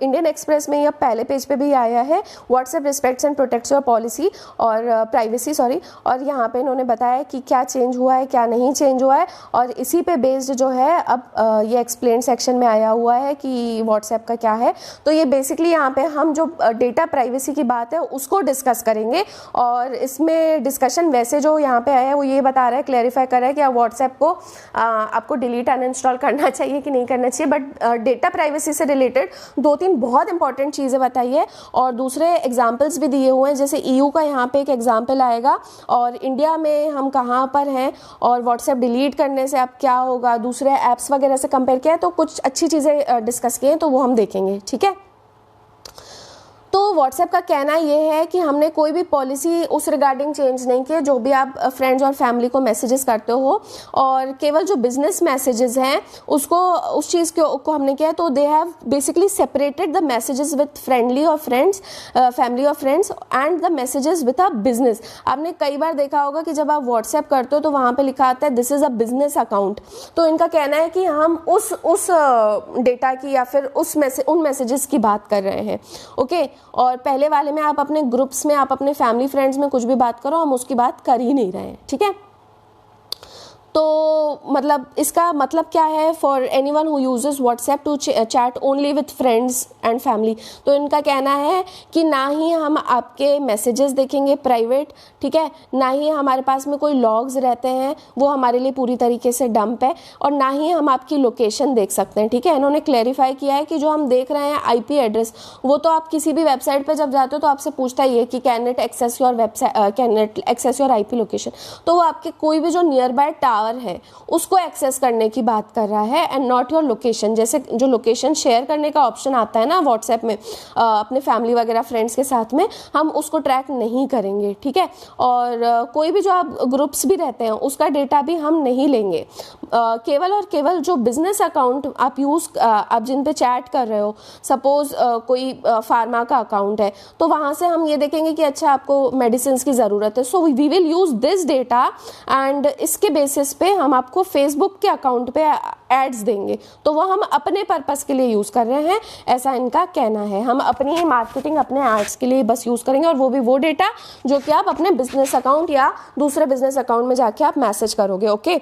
इंडियन एक्सप्रेस में यह पहले पेज पे भी आया है, WhatsApp respects and protects your policy और प्राइवेसी, सॉरी। और यहाँ पे इन्होंने बताया कि क्या चेंज हुआ है, क्या नहीं चेंज हुआ है, और इसी पे बेस्ड जो है अब ये एक्सप्लेन सेक्शन में आया हुआ है कि व्हाट्सएप का क्या है। तो ये बेसिकली यहाँ पे हम जो डेटा प्राइवेसी की बात है उसको डिस्कस करेंगे। और इसमें डिस्कशन वैसे जो यहाँ पे आया है वो ये बता रहा है, क्लैरिफाई कर रहा है कि आप व्हाट्सएप को आपको डिलीट अनइंस्टॉल करना चाहिए कि नहीं करना चाहिए। बट डेटा प्राइवेसी से रिलेटेड 2-3 बहुत इंपॉर्टेंट चीज़ें बताई है और दूसरे एग्जाम्पल्स भी दिए हुए हैं। जैसे ईयू का यहाँ पे एक एग्जाम्पल आएगा और इंडिया में हम कहाँ पर हैं और व्हाट्सएप डिलीट करने से अब क्या होगा, दूसरे ऐप्स वगैरह से कंपेयर किया है, तो कुछ अच्छी चीज़ें डिस्कस किए हैं, तो वो हम देखेंगे, ठीक है। तो व्हाट्सएप का कहना ये है कि हमने कोई भी पॉलिसी उस रिगार्डिंग चेंज नहीं की, जो भी आप फ्रेंड्स और फैमिली को मैसेजेस करते हो, और केवल जो बिजनेस मैसेजेस हैं उसको उस चीज़ को हमने किया है। तो they have basically separated the messages with friendly और फ्रेंड्स, फैमिली और friends and the messages with a business. आपने कई बार देखा होगा कि जब आप व्हाट्सएप करते हो तो वहाँ पे लिखा आता है this is a business account. तो इनका कहना है कि हम उस डेटा की या फिर उन मैसेजेस की बात कर रहे हैं, ओके। और पहले वाले में आप अपने ग्रुप्स में, आप अपने फैमिली फ्रेंड्स में कुछ भी बात करो, हम उसकी बात कर ही नहीं रहे हैं, ठीक है। तो मतलब इसका मतलब क्या है, for anyone who uses WhatsApp to chat only with friends and family. तो इनका कहना है कि ना ही हम आपके मैसेजेस देखेंगे प्राइवेट, ठीक है, ना ही हमारे पास में कोई लॉग्स रहते हैं, वो हमारे लिए पूरी तरीके से डंप है, और ना ही हम आपकी लोकेशन देख सकते हैं, ठीक है। इन्होंने क्लैरिफाई किया है कि जो हम देख रहे हैं आईपी एड्रेस, वो तो आप किसी भी वेबसाइट पर जब जाते हो तो आपसे पूछता ही है कि can it access your website, can it access your IP location. तो वो आपके कोई भी जो नियर बाय टावर है उसको एक्सेस करने की बात कर रहा है एंड नॉट योर लोकेशन। जैसे जो लोकेशन शेयर करने का ऑप्शन आता है ना व्हाट्सएप में अपने फैमिली वगैरह फ्रेंड्स के साथ में, हम उसको ट्रैक नहीं करेंगे, ठीक है। और कोई भी जो आप ग्रुप्स भी रहते हैं उसका डेटा भी हम नहीं लेंगे। केवल और केवल जो बिजनेस अकाउंट आप जिन पे चैट कर रहे हो, सपोज कोई फार्मा का अकाउंट है, तो वहाँ से हम ये देखेंगे कि अच्छा आपको मेडिसिन की ज़रूरत है, so we will use this data and इसके बेसिस पे हम आपको फेसबुक के अकाउंट पे एड्स देंगे। तो वो हम अपने पर्पस के लिए यूज़ कर रहे हैं, ऐसा इनका कहना है। हम अपनी ही मार्केटिंग, अपने एड्स के लिए बस यूज़ करेंगे, और वो भी वो डेटा जो कि आप अपने बिजनेस अकाउंट या दूसरे बिजनेस अकाउंट में जाके आप मैसेज करोगे, ओके।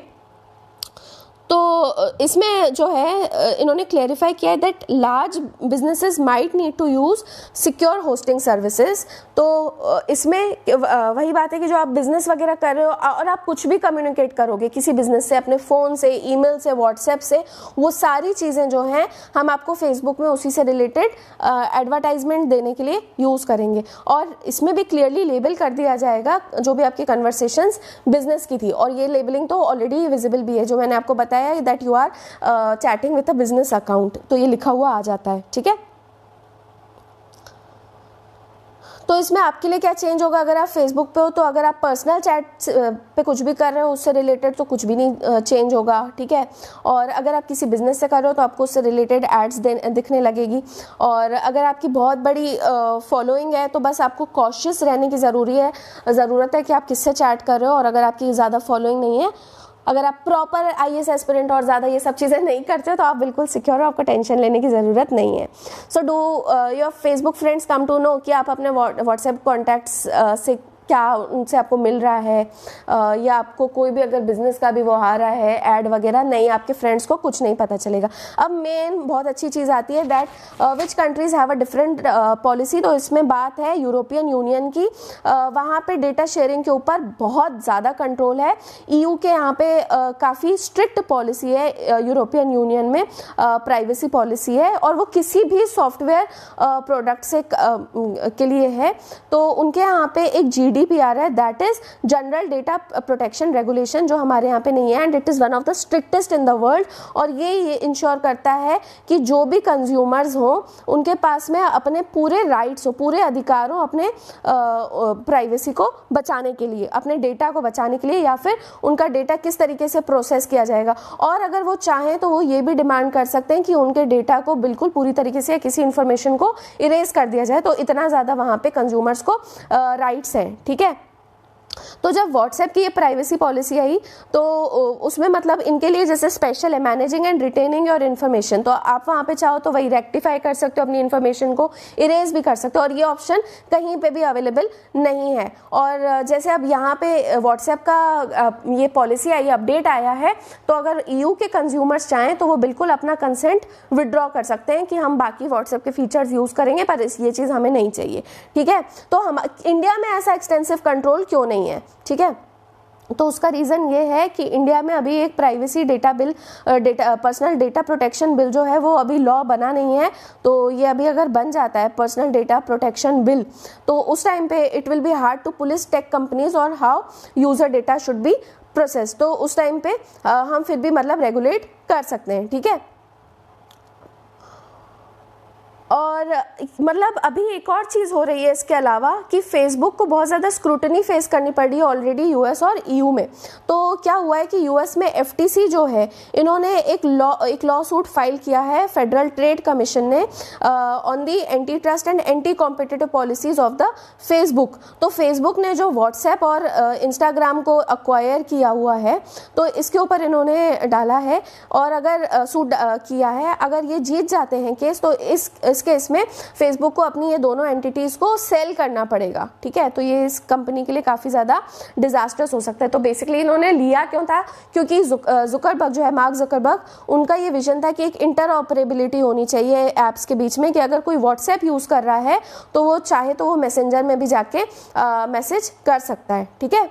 तो इसमें जो है इन्होंने क्लेरिफाई किया है that large businesses might need to use secure hosting services. तो इसमें वही बात है कि जो आप बिज़नेस वगैरह कर रहे हो और आप कुछ भी कम्युनिकेट करोगे किसी बिज़नेस से, अपने फ़ोन से, ईमेल से, व्हाट्सएप से, वो सारी चीज़ें जो हैं हम आपको फेसबुक में उसी से रिलेटेड एडवर्टाइजमेंट देने के लिए यूज़ करेंगे। और इसमें भी क्लियरली लेबल कर दिया जाएगा जो भी आपकी कन्वर्सेशंस बिजनेस की थी, और ये लेबलिंग तो ऑलरेडी विजिबल भी है, जो मैंने आपको बताया that you are chatting with a business account, तो ये लिखा हुआ आ जाता है। ठीक है, तो इसमें आपके लिए क्या चेंज होगा अगर आप फेसबुक पे हो, तो अगर आप पर्सनल चैट पे कुछ भी कर रहे हो उससे रिलेटेड तो कुछ भी नहीं चेंज होगा। ठीक है, और अगर आप किसी बिजनेस से कर रहे हो तो आपको उससे रिलेटेड एड्स दिखने लगेगी। और अगर आपकी बहुत बड़ी फॉलोइंग है तो बस आपको कॉशियस रहने की ज़रूरत है कि आप किससे चैट कर रहे हो। और अगर आपकी ज़्यादा फॉलोइंग नहीं है, अगर आप प्रॉपर आईएएस एस्पिरेंट और ज़्यादा ये सब चीज़ें नहीं करते हो तो आप बिल्कुल सिक्योर हो, आपको टेंशन लेने की ज़रूरत नहीं है। So do your Facebook friends come to know कि आप अपने व्हाट्सएप कॉन्टैक्ट्स से क्या उनसे आपको मिल रहा है, या आपको कोई भी अगर बिजनेस का भी वो आ रहा है ऐड वगैरह, नहीं, आपके फ्रेंड्स को कुछ नहीं पता चलेगा। अब मेन बहुत अच्छी चीज़ आती है that which countries have a different policy. तो इसमें बात है यूरोपियन यूनियन की, वहाँ पे डेटा शेयरिंग के ऊपर बहुत ज़्यादा कंट्रोल है। ईयू के यहाँ पे काफ़ी स्ट्रिक्ट पॉलिसी है, यूरोपियन यूनियन में प्राइवेसी पॉलिसी है, और वो किसी भी सॉफ्टवेयर प्रोडक्ट से के लिए है। तो उनके यहाँ पे एक GDPR है, that is general data protection regulation, जो हमारे यहाँ पे नहीं है, and it is one of the strictest in the world. और ये इंश्योर करता है कि जो भी कंज्यूमर्स हों उनके पास में अपने पूरे राइट्स हो, पूरे अधिकार हो अपने प्राइवेसी को बचाने के लिए, अपने डेटा को बचाने के लिए, या फिर उनका डेटा किस तरीके से प्रोसेस किया जाएगा। और अगर वो चाहें तो वो ये भी डिमांड कर सकते हैं कि उनके डेटा को बिल्कुल पूरी तरीके से किसी इन्फॉर्मेशन को इरेज कर दिया जाए। तो इतना ज़्यादा वहाँ पे कंज्यूमर्स को राइट्स हैं। ठीक है, तो जब व्हाट्सएप की ये प्राइवेसी पॉलिसी आई तो उसमें मतलब इनके लिए जैसे स्पेशल है managing and retaining your information, तो आप वहाँ पे चाहो तो वही रेक्टिफाई कर सकते हो, अपनी इन्फॉर्मेशन को इरेज भी कर सकते हो, और ये ऑप्शन कहीं पे भी अवेलेबल नहीं है। और जैसे अब यहाँ पे व्हाट्सएप का ये पॉलिसी आई, अपडेट आया है, तो अगर EU के कंज्यूमर्स चाहें तो वो बिल्कुल अपना कंसेंट विड्रॉ कर सकते हैं कि हम बाकी व्हाट्सएप के फीचर्स यूज़ करेंगे, पर ये चीज़ हमें नहीं चाहिए। ठीक है, तो हम इंडिया में ऐसा एक्सटेंसिव कंट्रोल क्यों नहीं है? ठीक है, तो उसका रीज़न ये है कि इंडिया में अभी एक privacy data bill, personal data protection bill जो है वो अभी लॉ बना नहीं है। तो ये अभी अगर बन जाता है पर्सनल डेटा प्रोटेक्शन बिल, तो उस टाइम पे it will be hard to police tech companies और how user data should be process. तो उस टाइम पे हम फिर भी मतलब रेगुलेट कर सकते हैं। ठीक है, और मतलब अभी एक और चीज़ हो रही है इसके अलावा कि फेसबुक को बहुत ज़्यादा स्क्रूटनी फेस करनी पड़ी है ऑलरेडी US और EU में। तो क्या हुआ है कि US में FTC जो है, इन्होंने एक लॉ सूट फाइल किया है फेडरल ट्रेड कमीशन ने on the anti trust and anti competitive policies of the Facebook. तो फेसबुक ने जो व्हाट्सएप और इंस्टाग्राम को अक्वायर किया हुआ है, तो इसके ऊपर इन्होंने डाला है, और अगर सूट किया है, अगर ये जीत जाते हैं केस, तो इस केस में फेसबुक को अपनी ये दोनों एंटिटीज़ को सेल करना पड़ेगा। ठीक है, तो ये इस कंपनी के लिए काफ़ी ज़्यादा डिजास्टर्स हो सकता है। तो बेसिकली इन्होंने लिया क्यों था? क्योंकि जुकरबर्ग जो है, मार्क जुकरबर्ग, उनका ये विजन था कि एक इंटरऑपरेबिलिटी होनी चाहिए ऐप्स के बीच में, कि अगर कोई व्हाट्सएप यूज़ कर रहा है तो वो चाहे तो वो मैसेंजर में भी जाके मैसेज कर सकता है। ठीक है,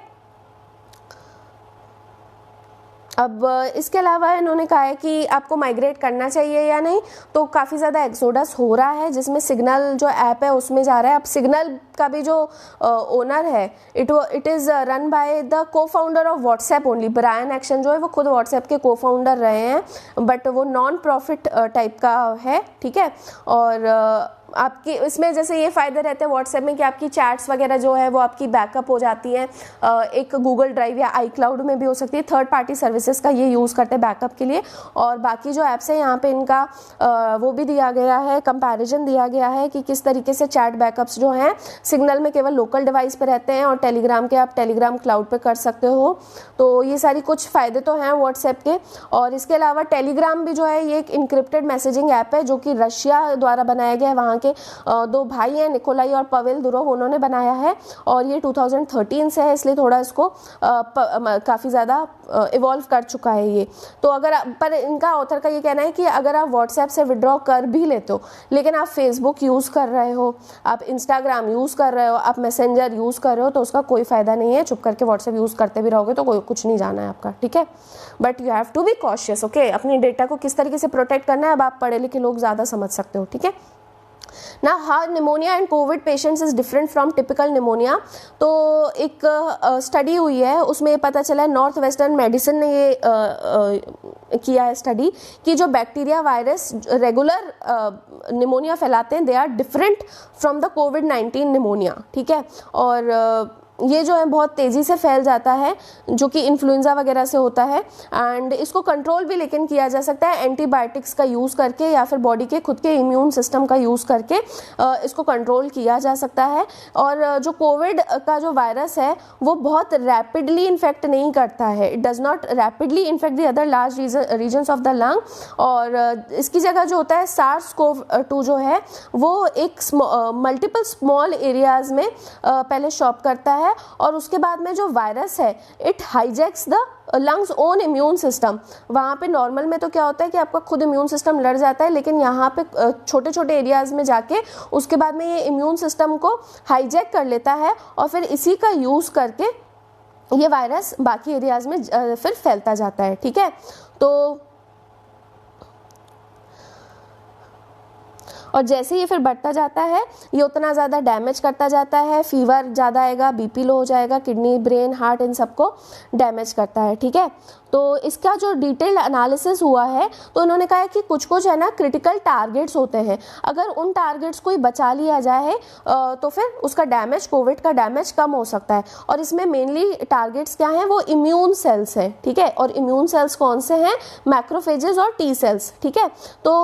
अब इसके अलावा इन्होंने कहा है कि आपको माइग्रेट करना चाहिए या नहीं। तो काफ़ी ज़्यादा एक्सोडस हो रहा है, जिसमें सिग्नल जो ऐप है उसमें जा रहा है। अब सिग्नल का भी जो ओनर है, it is run by the co founder of WhatsApp only. Brian Acton जो है वो खुद व्हाट्सएप के को फाउंडर रहे हैं, बट वो नॉन प्रॉफिट टाइप का है। ठीक है, और आपकी इसमें जैसे ये फ़ायदे रहते हैं व्हाट्सएप में कि आपकी चैट्स वगैरह जो है वो आपकी बैकअप हो जाती हैं, एक गूगल ड्राइव या iCloud में भी हो सकती है। थर्ड पार्टी सर्विसेज का ये यूज़ करते हैं बैकअप के लिए। और बाकी जो ऐप्स है यहाँ पे इनका वो भी दिया गया है, कंपैरिजन दिया गया है कि किस तरीके से चैट बैकअप्स जो हैं सिग्नल में केवल लोकल डिवाइस पे रहते हैं, और टेलीग्राम के आप टेलीग्राम क्लाउड पे कर सकते हो। तो ये सारी कुछ फ़ायदे तो हैं व्हाट्सएप के। और इसके अलावा टेलीग्राम भी जो है ये एक इनक्रिप्टेड मैसेजिंग ऐप है जो कि रशिया द्वारा बनाया गया है, वहाँ के के दो भाई हैं, निकोलाई और पवेल दुरोव, उन्होंने बनाया है और ये 2013 से है, इसलिए थोड़ा इसको काफ़ी ज़्यादा इवॉल्व कर चुका है ये। तो अगर पर इनका ऑथर का ये कहना है कि अगर आप व्हाट्सएप से विड्रॉ कर भी लेते हो लेकिन आप फेसबुक यूज़ कर रहे हो, आप इंस्टाग्राम यूज़ कर रहे हो, आप मैसेंजर यूज़ कर रहे हो, तो उसका कोई फ़ायदा नहीं है। चुप करके व्हाट्सएप यूज़ करते भी रहोगे तो कोई कुछ नहीं जाना है आपका, ठीक है। But you have to be cautious, okay. अपने डेटा को किस तरीके से प्रोटेक्ट करना है अब आप पढ़े लिखे लोग ज़्यादा समझ सकते हो, ठीक है। ना how pneumonia and Covid patients is different from typical pneumonia. तो एक स्टडी हुई है, उसमें ये पता चला है, नॉर्थ वेस्टर्न मेडिसिन ने ये किया है स्टडी कि जो बैक्टीरिया वायरस रेगुलर निमोनिया फैलाते हैं they are different from the कोविड-19 निमोनिया, ठीक है। और ये जो है बहुत तेज़ी से फैल जाता है, जो कि इन्फ्लुएंजा वगैरह से होता है, एंड इसको कंट्रोल भी लेकिन किया जा सकता है एंटीबायोटिक्स का यूज़ करके या फिर बॉडी के खुद के इम्यून सिस्टम का यूज़ करके इसको कंट्रोल किया जा सकता है। और जो कोविड का जो वायरस है वो बहुत रैपिडली इन्फेक्ट नहीं करता है, it does not rapidly infect the other large regions of the lung. और इसकी जगह जो होता है SARS-CoV-2 जो है वो एक मल्टीपल स्मॉल एरियाज़ में पहले शॉप करता है और उसके बाद में जो वायरस है it hijacks the lungs own immune system. वहाँ पे नॉर्मल में तो क्या होता है कि आपका खुद इम्यून सिस्टम लड़ जाता है, लेकिन यहाँ पे छोटे छोटे एरियाज़ में जाके उसके बाद में ये इम्यून सिस्टम को हाईजैक कर लेता है और फिर इसी का यूज़ करके ये वायरस बाकी एरियाज़ में फिर फैलता जाता है, ठीक है। तो और जैसे ये फिर बढ़ता जाता है ये उतना ज़्यादा डैमेज करता जाता है, फीवर ज़्यादा आएगा, बीपी लो हो जाएगा, किडनी, ब्रेन, हार्ट, इन सबको डैमेज करता है, ठीक है। तो इसका जो डिटेल्ड एनालिसिस हुआ है तो उन्होंने कहा है कि कुछ कुछ है ना क्रिटिकल टारगेट्स होते हैं, अगर उन टारगेट्स को ही बचा लिया जाए तो फिर उसका डैमेज, कोविड का डैमेज कम हो सकता है। और इसमें मेनली टारगेट्स क्या हैं, वो इम्यून सेल्स हैं, ठीक है। और इम्यून सेल्स कौन से हैं, मैक्रोफेजेस और टी सेल्स, ठीक है। तो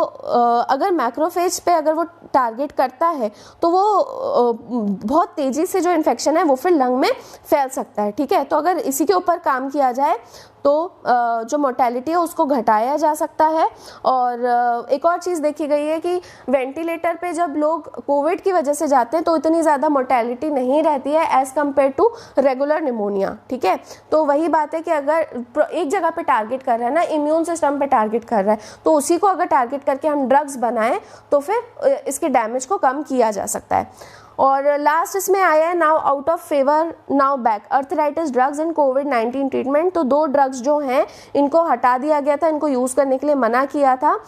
अगर मैक्रोफेज पे अगर वो टारगेट करता है तो वो बहुत तेज़ी से जो इन्फेक्शन है वो फिर लंग में फैल सकता है, ठीक है। तो अगर इसी के ऊपर काम किया जाए तो जो मोर्टेलिटी है उसको घटाया जा सकता है। और एक और चीज़ देखी गई है कि वेंटिलेटर पे जब लोग कोविड की वजह से जाते हैं तो इतनी ज़्यादा मोर्टेलिटी नहीं रहती है as compare to regular pneumonia, ठीक है। तो वही बात है कि अगर एक जगह पे टारगेट कर रहा है ना, इम्यून सिस्टम पे टारगेट कर रहा है, तो उसी को अगर टारगेट करके हम ड्रग्स बनाएं तो फिर इसके डैमेज को कम किया जा सकता है। और लास्ट इसमें आया है now out of favour now back, arthritis drugs and covid treatment. तो दो ड्रग्स जो हैं इनको हटा दिया गया था, इनको यूज़ करने के लिए मना किया था।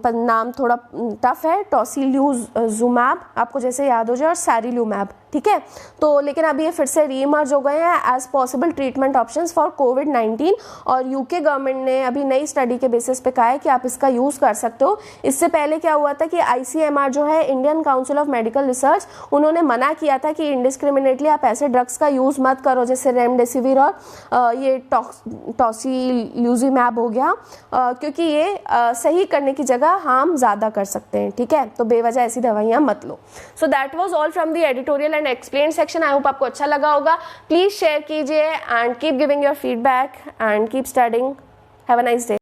नाम थोड़ा टफ है, टॉसिलिजुमैब आपको जैसे याद हो जाए, और सैरिलुमैब, ठीक है। तो लेकिन अभी ये फिर से रीइमर्ज हो गए हैं as possible treatment options for कोविड-19। और यूके गवर्नमेंट ने अभी नई स्टडी के बेसिस पे कहा है कि आप इसका यूज़ कर सकते हो। इससे पहले क्या हुआ था कि ICMR जो है, Indian council of medical research, उन्होंने मना किया था कि इंडिस्क्रिमिनेटली आप ऐसे ड्रग्स का यूज़ मत करो जैसे रेमडेसिविर और ये टॉसिलिजुमैब हो गया, क्योंकि ये सही करने की जगह हार्म ज़्यादा कर सकते हैं, ठीक है। तो बेवजह ऐसी दवाइयाँ मत लो। So that was all from the editorial and explain section. I hope आपको अच्छा लगा होगा। प्लीज शेयर कीजिए and keep giving your feedback and keep studying. Have a nice day.